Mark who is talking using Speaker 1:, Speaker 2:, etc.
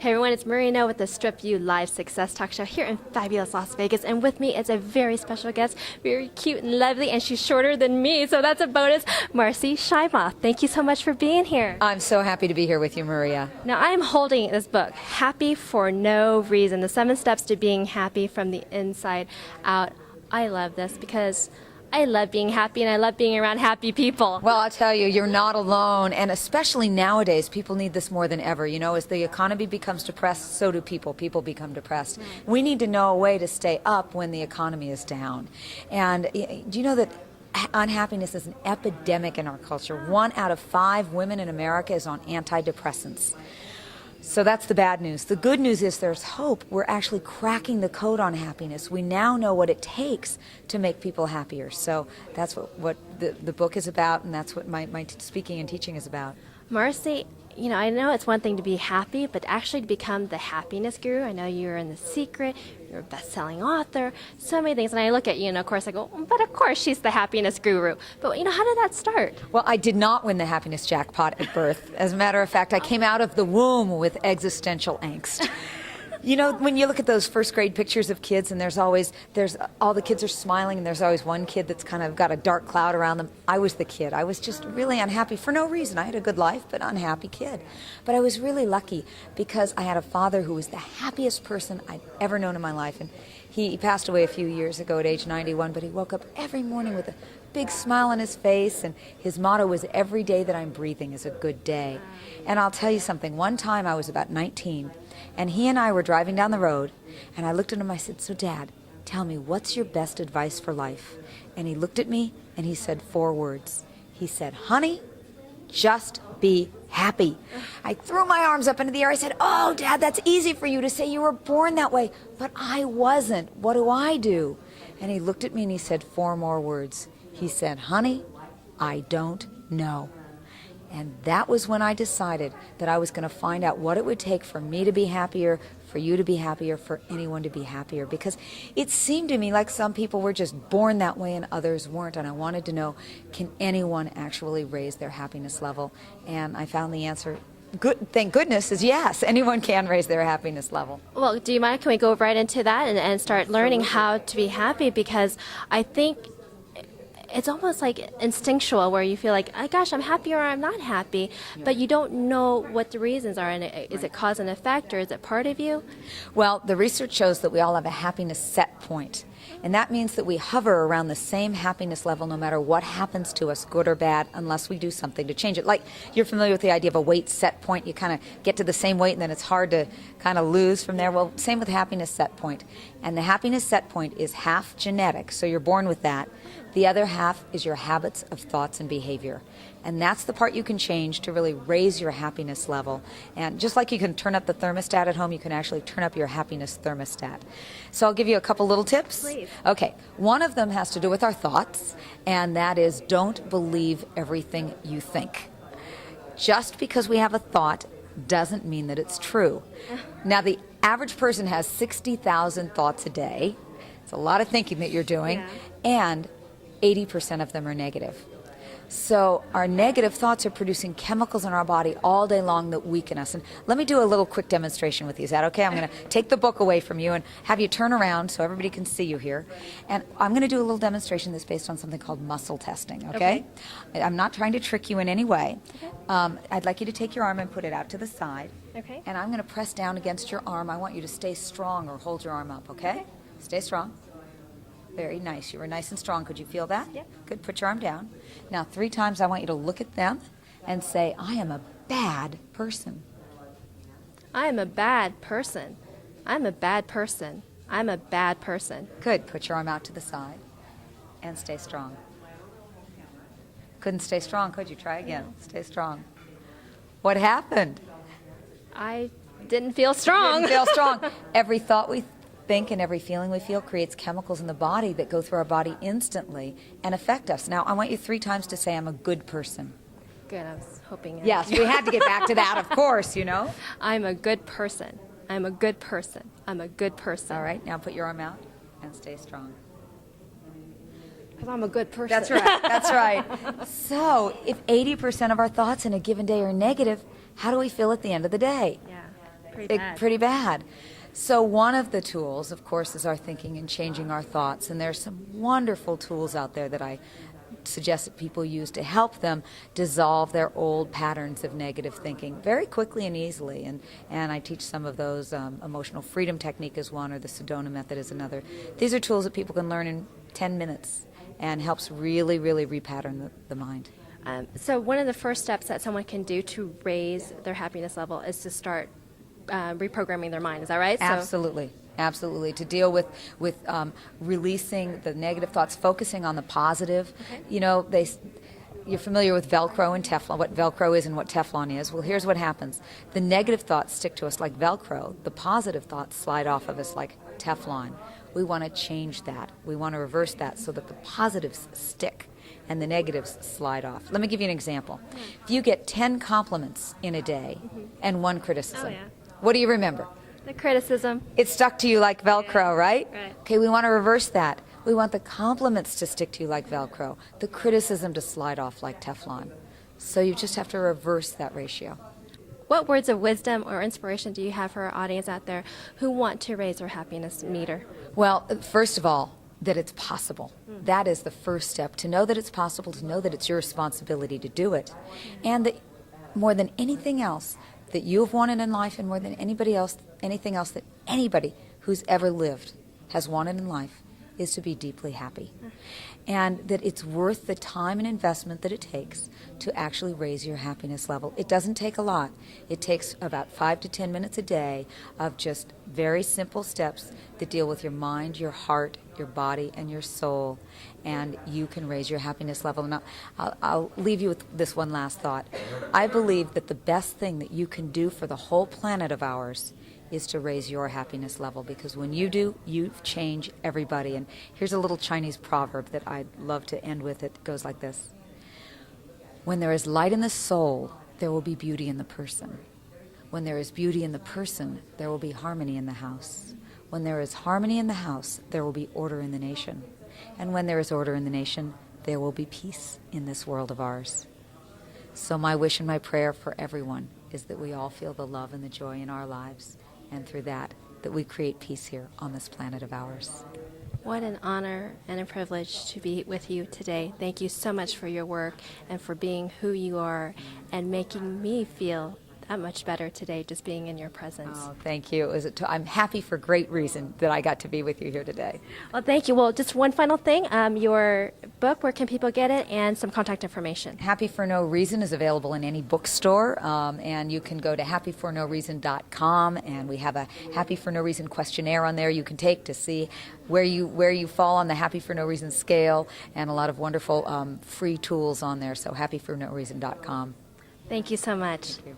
Speaker 1: Hey everyone, it's Marina with the Strip View Live Success Talk Show here in fabulous Las Vegas, and with me is a very special guest, very cute and lovely, and she's shorter than me, so that's a bonus, Marci Shimoff. Thank you so much for being here.
Speaker 2: I'm so happy to be here with you, Maria.
Speaker 1: Now I'm holding this book, Happy for No Reason, the 7 Steps to Being Happy from the Inside Out. I love this because I love being happy and I love being around happy people.
Speaker 2: Well, I'll tell you, you're not alone, and especially nowadays, people need this more than ever. You know, as the economy becomes depressed, so do people. People become depressed. Right. We need to know a way to stay up when the economy is down. And do you know that unhappiness is an epidemic in our culture? 1 out of 5 women in America is on antidepressants. So that's the bad news. The good news is there's hope. We're actually cracking the code on happiness. We now know what it takes to make people happier. So that's what the book is about, and that's what my speaking and teaching is about.
Speaker 1: Marci, you know, I know it's one thing to be happy, but actually to become the happiness guru. I know you're in The Secret, you're a best-selling author, so many things. And I look at you, and of course I go, but of course she's the happiness guru. But, you know, how did that start?
Speaker 2: Well, I did not win the happiness jackpot at birth. As a matter of fact, I came out of the womb with existential angst. You know, when you look at those first grade pictures of kids and there's all the kids are smiling and there's always one kid that's kind of got a dark cloud around them. I was the kid. I was just really unhappy for no reason. I had a good life, but unhappy kid. But I was really lucky because I had a father who was the happiest person I'd ever known in my life. And he passed away a few years ago at age 91, but he woke up every morning with a big smile on his face, and his motto was, every day that I'm breathing is a good day. And I'll tell you something, one time I was about 19, and he and I were driving down the road, and I looked at him, I said, so Dad, tell me, what's your best advice for life? And he looked at me, and he said 4 words. He said, honey, just be happy. I threw my arms up into the air. I said, oh, Dad, that's easy for you to say. You were born that way. But I wasn't. What do I do? And he looked at me, and he said 4 more words. He said, honey, I don't know. And that was when I decided that I was going to find out what it would take for me to be happier, for you to be happier, for anyone to be happier. Because it seemed to me like some people were just born that way and others weren't. And I wanted to know, can anyone actually raise their happiness level? And I found the answer, thank goodness, is yes. Anyone can raise their happiness level.
Speaker 1: Well, do you mind? Can we go right into that and start learning how to be happy? Because I think it's almost like instinctual where you feel like, oh gosh, I'm happy or I'm not happy, but you don't know what the reasons are. And is it cause and effect, or is it part of you?
Speaker 2: Well, the research shows that we all have a happiness set point. And that means that we hover around the same happiness level no matter what happens to us, good or bad, unless we do something to change it. Like, you're familiar with the idea of a weight set point. You kind of get to the same weight and then it's hard to kind of lose from there. Well, same with happiness set point. And the happiness set point is half genetic, so you're born with that. The other half is your habits of thoughts and behavior. And that's the part you can change to really raise your happiness level. And just like you can turn up the thermostat at home, you can actually turn up your happiness thermostat. So I'll give you a couple little tips.
Speaker 1: Please.
Speaker 2: Okay, one of them has to do with our thoughts, and that is, don't believe everything you think. Just because we have a thought doesn't mean that it's true. Now, the average person has 60,000 thoughts a day. It's a lot of thinking that you're doing, and 80% of them are negative. So our negative thoughts are producing chemicals in our body all day long that weaken us. And let me do a little quick demonstration with you. Is that okay? I'm going to take the book away from you and have you turn around so everybody can see you here. And I'm going to do a little demonstration that's based on something called muscle testing, okay? I'm not trying to trick you in any way. I'd like you to take your arm and put it out to the side.
Speaker 1: Okay.
Speaker 2: And I'm going to press down against your arm. I want you to stay strong or hold your arm up, okay? Stay strong. Very nice. You were nice and strong. Could you feel that?
Speaker 1: Yeah.
Speaker 2: Good. Put your arm down. Now 3 times I want you to look at them and say, I am a bad person.
Speaker 1: I am a bad person. I'm a bad person. I'm a bad person.
Speaker 2: Good. Put your arm out to the side and stay strong. Couldn't stay strong, could you? Try again. Stay strong. What happened?
Speaker 1: I didn't feel strong.
Speaker 2: Didn't feel strong. Every thought we think and every feeling we feel creates chemicals in the body that go through our body instantly and affect us. Now, I want you 3 times to say, I'm a good person.
Speaker 1: Good, I was hoping.
Speaker 2: Yes, we had to get back to that, of course, you know.
Speaker 1: I'm a good person. I'm a good person. I'm a good person.
Speaker 2: All right, now put your arm out and stay strong.
Speaker 1: Because I'm a good person.
Speaker 2: That's right, that's right. So, if 80% of our thoughts in a given day are negative, how do we feel at the end of the day?
Speaker 1: Yeah.
Speaker 2: Pretty bad. So one of the tools, of course, is our thinking and changing our thoughts. And there's some wonderful tools out there that I suggest that people use to help them dissolve their old patterns of negative thinking very quickly and easily. And I teach some of those. Emotional freedom technique is one, or the Sedona method is another. These are tools that people can learn in 10 minutes and helps really, really repattern the mind.
Speaker 1: So one of the first steps that someone can do to raise their happiness level is to start reprogramming their mind. Is that right?
Speaker 2: Absolutely. Absolutely. To deal with releasing the negative thoughts, focusing on the positive.
Speaker 1: Okay.
Speaker 2: You know, you're familiar with Velcro and Teflon, what Velcro is and what Teflon is. Well, here's what happens. The negative thoughts stick to us like Velcro. The positive thoughts slide off of us like Teflon. We want to change that. We want to reverse that so that the positives stick and the negatives slide off. Let me give you an example. If you get 10 compliments in a day and 1 criticism, what do you remember?
Speaker 1: The criticism.
Speaker 2: It stuck to you like Velcro, right?
Speaker 1: Right.
Speaker 2: Okay, we want to reverse that. We want the compliments to stick to you like Velcro, the criticism to slide off like Teflon. So you just have to reverse that ratio.
Speaker 1: What words of wisdom or inspiration do you have for our audience out there who want to raise their happiness meter?
Speaker 2: Well, first of all, that it's possible. That is the first step, to know that it's possible, to know that it's your responsibility to do it. And that more than anything else that you have wanted in life, and more than anybody else, anything else that anybody who's ever lived has wanted in life, is to be deeply happy. And that it's worth the time and investment that it takes to actually raise your happiness level. It doesn't take a lot. It takes about 5 to 10 minutes a day of just very simple steps that deal with your mind, your heart, your body, and your soul. And you can raise your happiness level. Now, I'll leave you with this one last thought. I believe that the best thing that you can do for the whole planet of ours is to raise your happiness level, because when you do, you change everybody. And here's a little Chinese proverb that I'd love to end with. It goes like this: when there is light in the soul, there will be beauty in the person. When there is beauty in the person, there will be harmony in the house. When there is harmony in the house, there will be order in the nation. And when there is order in the nation, there will be peace in this world of ours. So my wish and my prayer for everyone is that we all feel the love and the joy in our lives, and through that we create peace here on this planet of ours.
Speaker 1: What an honor and a privilege to be with you today. Thank you so much for your work and for being who you are and making me feel that much better today, just being in your presence.
Speaker 2: Oh, thank you. I'm happy for great reason that I got to be with you here today.
Speaker 1: Well, thank you. Well, just one final thing. Your book, where can people get it, and some contact information?
Speaker 2: Happy for No Reason is available in any bookstore, and you can go to happyfornoreason.com, and we have a Happy for No Reason questionnaire on there you can take to see where you fall on the Happy for No Reason scale, and a lot of wonderful free tools on there. So happyfornoreason.com.
Speaker 1: Thank you so much.
Speaker 2: Thank you.